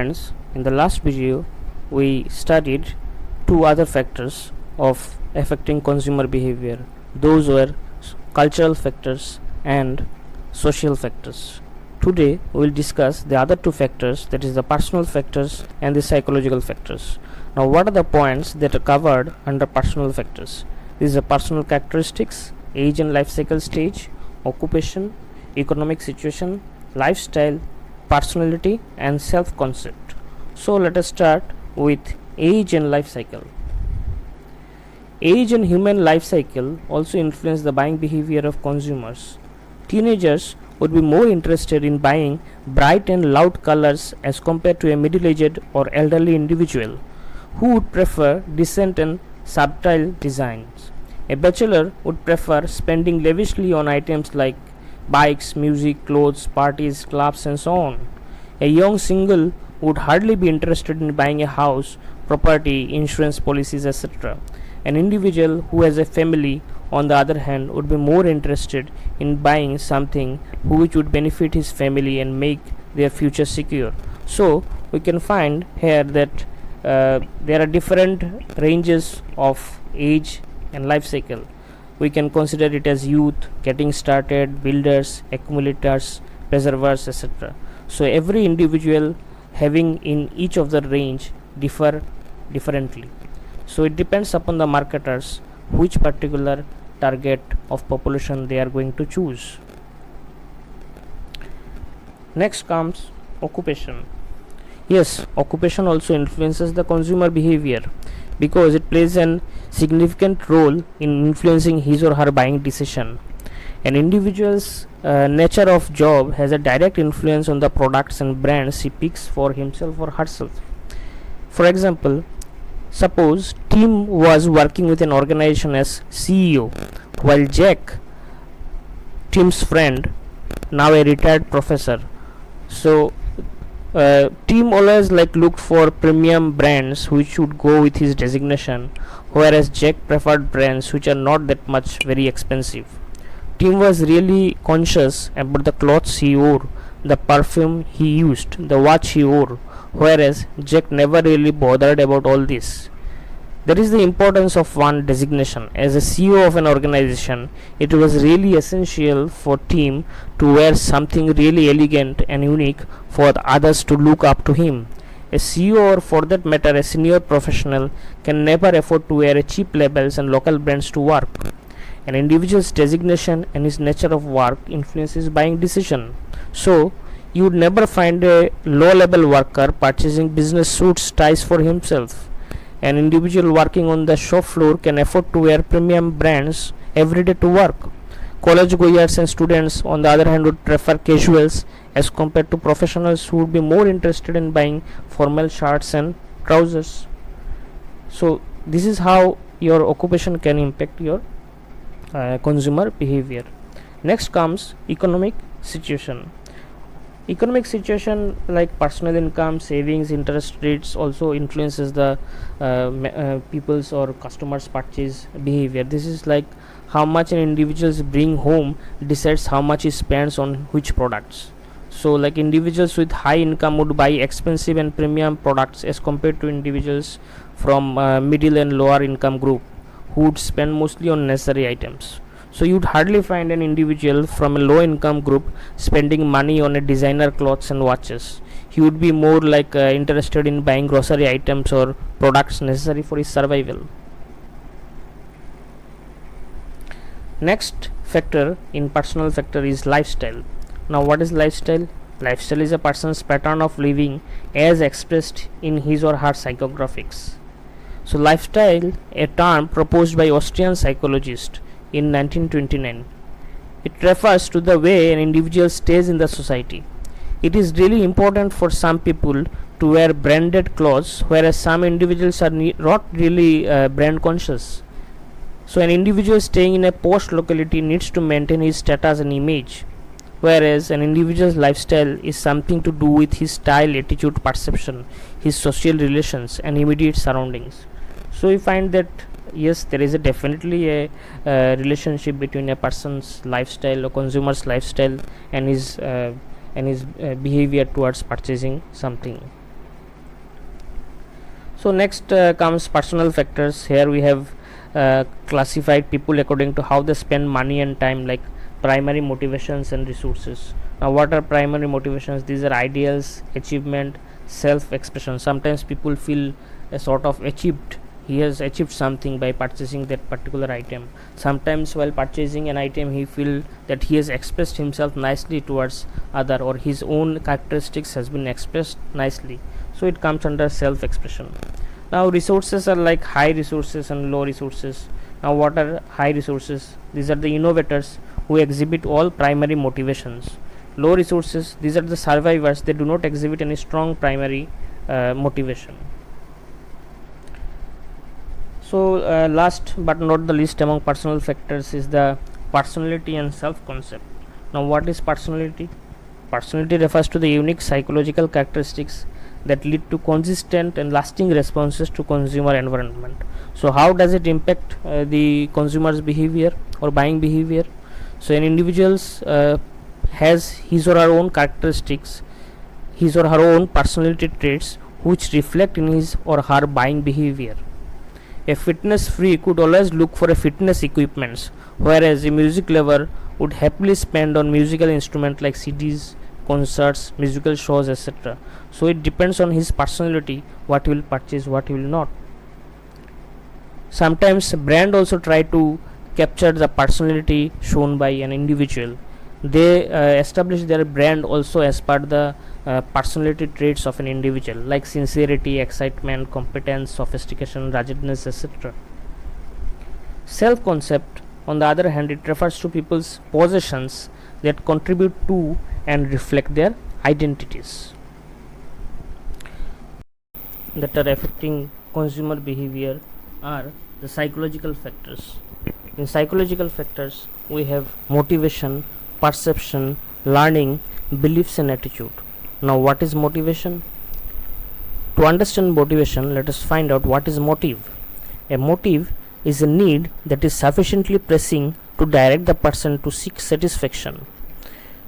friends, in the last video we studied two other factors of affecting consumer behavior. Those were cultural factors and social factors. Today we will discuss the other two factors, that is the personal factors and the psychological factors. Now what are the points that are covered under personal factors? These are personal characteristics, age and life cycle stage, occupation, economic situation, lifestyle, personality and self-concept. So let us start with age and life cycle. Age and human life cycle also influence the buying behavior of consumers. Teenagers would be more interested in buying bright and loud colors as compared to a middle-aged or elderly individual who would prefer decent and subtle designs. A bachelor would prefer spending lavishly on items like bikes, music, clothes, parties, clubs and so on. A young single would hardly be interested in buying a house, property, insurance policies, etc. An individual who has a family, on the other hand, would be more interested in buying something which would benefit his family and make their future secure. So we can find here that there are different ranges of age and life cycle. We can consider it as youth, getting started, builders, accumulators, preservers, etc. So every individual having in each of the range differ differently. So it depends upon the marketers which particular target of population they are going to choose. Next comes occupation. Yes, occupation also influences the consumer behavior because it plays an significant role in influencing his or her buying decision. An individual's nature of job has a direct influence on the products and brands he picks for himself or herself. For example, suppose Tim was working with an organization as CEO, while Jack, Tim's friend, now a retired professor. So Tim always looked for premium brands which would go with his designation, whereas Jack preferred brands which are not that much very expensive. Tim was really conscious about the clothes he wore, the perfume he used, the watch he wore, whereas Jack never really bothered about all this. That is the importance of one designation. As a CEO of an organization, it was really essential for Tim to wear something really elegant and unique for the others to look up to him. A CEO, or for that matter a senior professional, can never afford to wear cheap labels and local brands to work. An individual's designation and his nature of work influences buying decision. So you would never find a low-level worker purchasing business suits, ties for himself. An individual working on the shop floor can afford to wear premium brands every day to work. College goers and students, on the other hand, would prefer casuals as compared to professionals who would be more interested in buying formal shirts and trousers. So this is how your occupation can impact your consumer behavior. Next comes economic situation. Economic situation like personal income, savings, interest rates also influences the people's or customers' purchase behavior. This is like how much an individuals bring home decides how much he spends on which products. So like individuals with high income would buy expensive and premium products as compared to individuals from middle and lower income group who would spend mostly on necessary items. So you'd hardly find an individual from a low income group spending money on a designer clothes and watches. He would be more interested in buying grocery items or products necessary for his survival. Next factor in personal factor is lifestyle. Now what is lifestyle? Lifestyle is a person's pattern of living as expressed in his or her psychographics. So lifestyle, a term proposed by Austrian psychologist in 1929. It refers to the way an individual stays in the society. It is really important for some people to wear branded clothes, whereas some individuals are not really brand conscious. So an individual staying in a posh locality needs to maintain his status and image, whereas an individual's lifestyle is something to do with his style, attitude, perception, his social relations and immediate surroundings. So we find that yes, there is definitely a relationship between a person's lifestyle or consumer's lifestyle and his behavior towards purchasing something. So next comes personal factors. Here we have classified people according to how they spend money and time, like primary motivations and resources. Now what are primary motivations? These are ideals, achievement, self expression. Sometimes people feel a sort of achieved, he has achieved something by purchasing that particular item. Sometimes while purchasing an item he feel that he has expressed himself nicely towards other, or his own characteristics has been expressed nicely, so it comes under self expression. Now resources are like high resources and low resources. Now what are high resources? These are the innovators who exhibit all primary motivations. Low resources, these are the survivors, they do not exhibit any strong primary motivation. So last but not the least among personal factors is the personality and self concept. Now what is personality? Personality refers to the unique psychological characteristics that lead to consistent and lasting responses to consumer environment. So how does it impact the consumer's behavior or buying behavior? So an individual's has his or her own characteristics, his or her own personality traits which reflect in his or her buying behavior. A fitness freak would always look for a fitness equipments, whereas a music lover would happily spend on musical instruments like CDs, concerts, musical shows, etc. So it depends on his personality what he will purchase, what he will not. Sometimes brand also try to capture the personality shown by an individual. They establish their brand also as per the personality traits of an individual, like sincerity, excitement, competence, sophistication, ruggedness, etc. Self concept, on the other hand, it refers to people's possessions that contribute to and reflect their identities that are affecting consumer behavior are the psychological factors. In psychological factors, we have motivation, perception, learning, beliefs, and attitude. Now, what is motivation? To understand motivation, let us find out what is motive. A motive is a need that is sufficiently pressing to direct the person to seek satisfaction.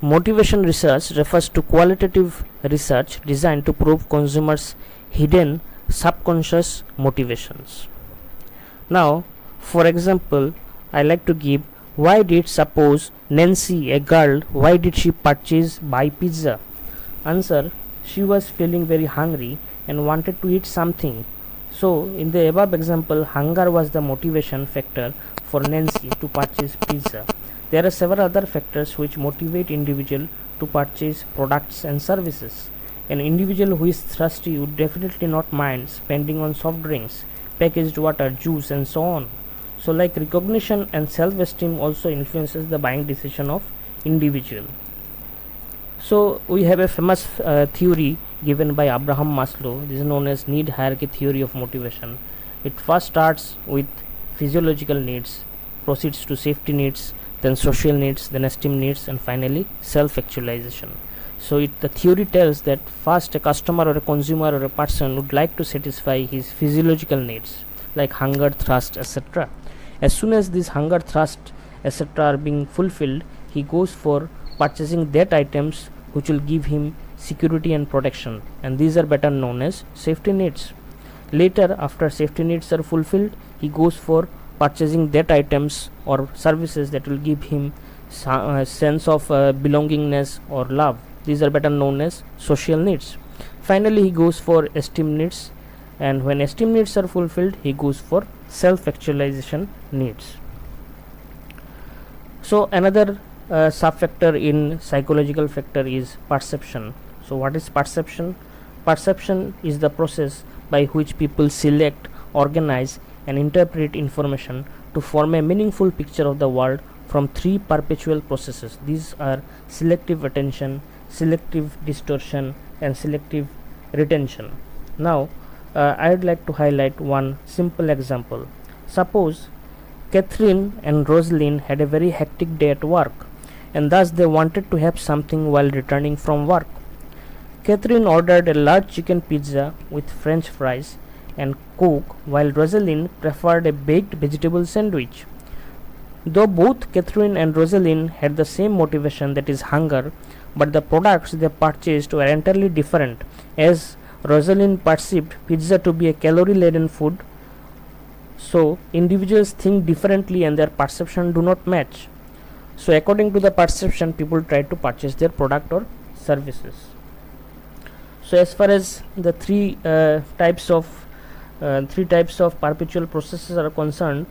Motivation research refers to qualitative research designed to probe consumers' hidden subconscious motivations. Now, for example, I like to give, why did suppose Nancy, a girl, why did she buy pizza? Answer, she was feeling very hungry and wanted to eat something. So in the above example, hunger was the motivation factor for Nancy to purchase pizza. There are several other factors which motivate individual to purchase products and services. An individual who is thirsty would definitely not mind spending on soft drinks, packaged water, juice, and so on. So like recognition and self-esteem also influences the buying decision of individual. So we have a famous theory given by Abraham Maslow. This is known as need hierarchy theory of motivation. It first starts with physiological needs, proceeds to safety needs, then social needs, then esteem needs, and finally self-actualization. So the theory tells that first a customer or a consumer or a person would like to satisfy his physiological needs like hunger, thirst, etc. As soon as these hunger, thirst, etc. are being fulfilled, he goes for purchasing that items which will give him security and protection, and these are better known as safety needs. Later, after safety needs are fulfilled, he goes for purchasing that items or services that will give him a sense of belongingness or love. These are better known as social needs. Finally, he goes for esteem needs, and when esteem needs are fulfilled, he goes for self-actualization needs. So another sub-factor in psychological factor is perception. So what is perception? Perception is the process by which people select, organize, and interpret information to form a meaningful picture of the world from three perpetual processes. These are selective attention, selective distortion, and selective retention. Now I would like to highlight one simple example. Suppose Catherine and Rosalind had a very hectic day at work, and thus they wanted to have something while returning from work. Catherine ordered a large chicken pizza with French fries and Coke, while Rosalind preferred a baked vegetable sandwich. Though both Catherine and Rosalind had the same motivation, that is hunger, but the products they purchased were entirely different, as Rosalind perceived pizza to be a calorie-laden food, so individuals think differently and their perception do not match. So according to the perception, people try to purchase their product or services. So as far as the three types of perpetual processes are concerned,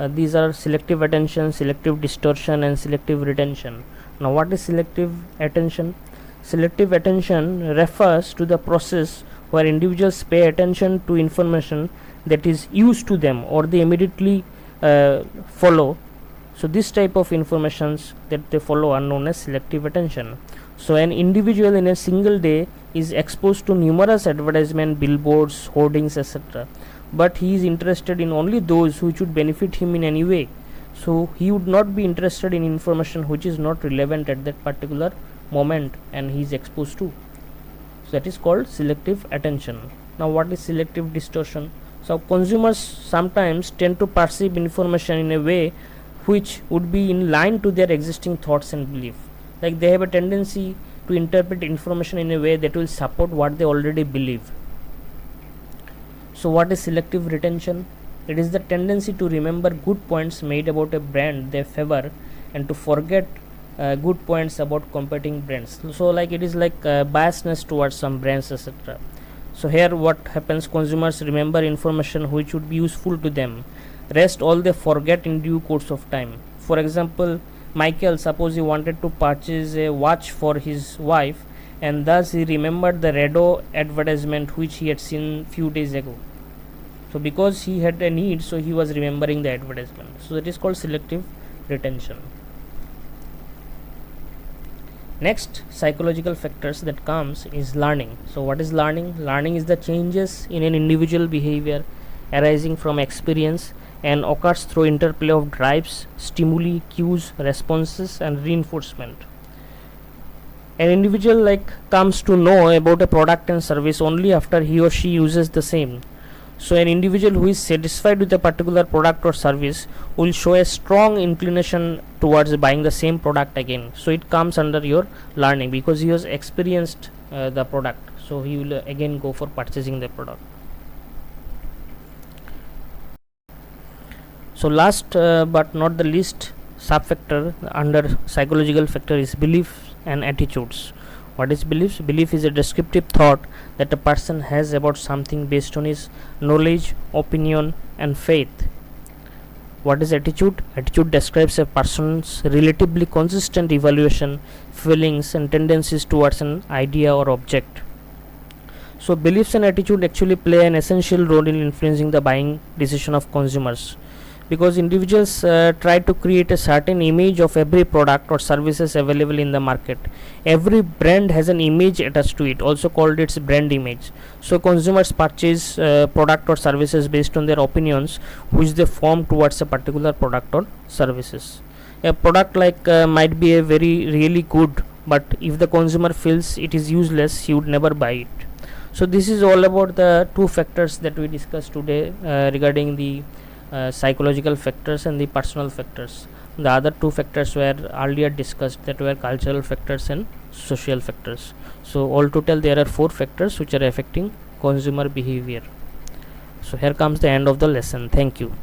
these are selective attention, selective distortion, and selective retention. Now, what is selective attention? Selective attention refers to the process where individuals pay attention to information that is used to them or they immediately follow. So this type of informations that they follow are known as selective attention. So an individual in a single day is exposed to numerous advertisement, billboards, hoardings, etc., but he is interested in only those which would benefit him in any way. So he would not be interested in information which is not relevant at that particular moment and he is exposed to. So that is called selective attention. Now what is selective distortion? So consumers sometimes tend to perceive information in a way which would be in line to their existing thoughts and belief. Like they have a tendency to interpret information in a way that will support what they already believe. So what is selective retention? It is the tendency to remember good points made about a brand they favor and to forget good points about competing brands. So like it is like biasness towards some brands, etc. So here what happens, consumers remember information which would be useful to them, rest all they forget in due course of time. For example, Michael, suppose he wanted to purchase a watch for his wife and thus he remembered the Redo advertisement which he had seen few days ago. So because he had a need, so he was remembering the advertisement. So that is called selective retention. Next psychological factors that comes is learning. So what is learning? Learning is the changes in an individual behavior arising from experience and occurs through interplay of drives, stimuli, cues, responses and reinforcement. An individual comes to know about a product and service only after he or she uses the same. So an individual who is satisfied with a particular product or service will show a strong inclination towards buying the same product again. So it comes under your learning because he has experienced the product, so he will again go for purchasing the product. So last but not the least sub-factor under psychological factor is beliefs and attitudes. What is beliefs? Belief is a descriptive thought that a person has about something based on his knowledge, opinion and faith. What is attitude? Attitude describes a person's relatively consistent evaluation, feelings and tendencies towards an idea or object. So beliefs and attitude actually play an essential role in influencing the buying decision of consumers, because individuals try to create a certain image of every product or services available in the market. Every brand has an image attached to it, also called its brand image. So consumers purchase product or services based on their opinions which they form towards a particular product or services. A product might be a very really good, but if the consumer feels it is useless, he would never buy it. So this is all about the two factors that we discussed today regarding the psychological factors and the personal factors. The other two factors were earlier discussed, that were cultural factors and social factors. So all total there are 4 factors which are affecting consumer behavior. So here comes the end of the lesson. Thank you.